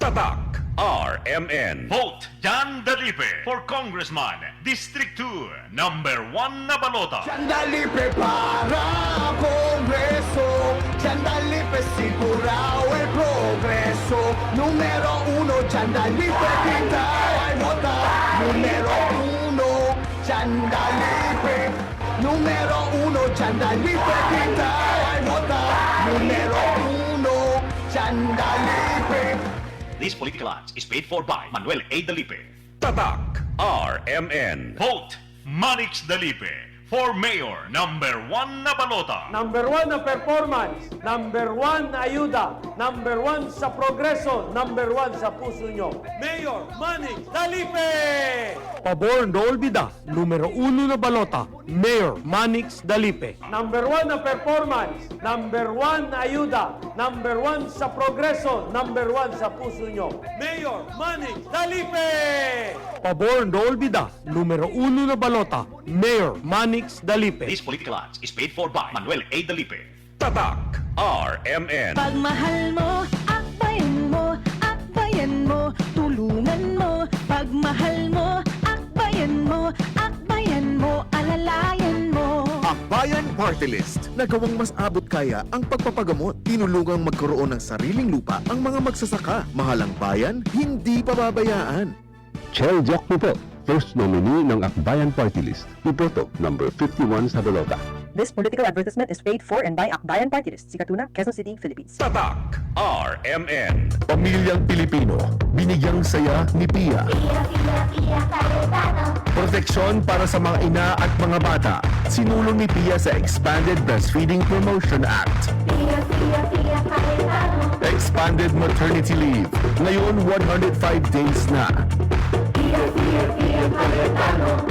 Tatak RMN. Vote Jan Dalipe for Congressman, District 2, number 1 na balota. Dalipe para Kongreso, Dalipe sigurao el progreso. Numero 1, Dalipe kita ay vota. Numero 1, Dalipe. Numero 1, Dalipe kita ay vota. Numero 1, Dalipe. This political ads is paid for by Manuel A. Dalipe. Tatak RMN. Vote Manix Dalipe for Mayor, number 1 na balota. Number 1 na performance, number 1 na ayuda, number 1 sa progreso, number 1 sa puso nyo. Mayor Manning Dalipe! Pabor no olvida, numero 1 na balota, Mayor Manix Dalipe. Number 1 na performance, number 1 na ayuda, number 1 sa progreso, number 1 sa puso nyo. Mayor Manning Dalipe! Pabor no olvida, numero 1 na balota, Mayor Manix Dalipe. This political ads is paid for by Manuel A. Dalipe. Tatak RMN. Pagmahal mo, akbayan mo, akbayan mo, tulungan mo. Pagmahal mo, akbayan mo, akbayan mo, alalayan mo. Akbayan Party List. Nagawang mas abot kaya ang pagpapagamot. Tinulungang magkaroon ng sariling lupa ang mga magsasaka. Mahalang bayan, hindi pababayaan. Chel Jokno po, first nominee ng Akbayan Party List. Iboto number 51 sa balota. This political advertisement is paid for and by Akbayan Party List, Sikatuna, Quezon City, Philippines. Tatak RMN. Pamilyang Pilipino, binigyang saya ni Pia. Proteksyon para sa mga ina at mga bata. Sinulong ni Pia sa Expanded Breastfeeding Promotion Act. Expanded Maternity Leave. Ngayon 105 days na.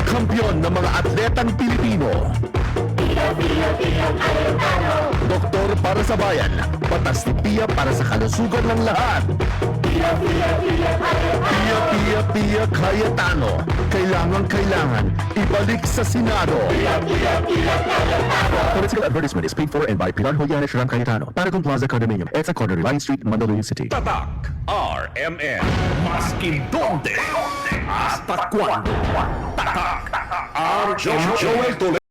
Kampiyon ng mga atletang Pilipino. Doktor para sa bayan. Patas ni Pia para sa kalusugan ng lahat. Pia Cayetano. Kailangan ibalik sa Senado. Political advertisement is paid for and by Pilar Juliana Sharam Cayetano. Paragon Plaza Condominium. EDSA Corner, Line Street, Mandaluyong City. Tatak RMN. Maskin donde, hasta cuando. Tatak RMN. Joel Toledo.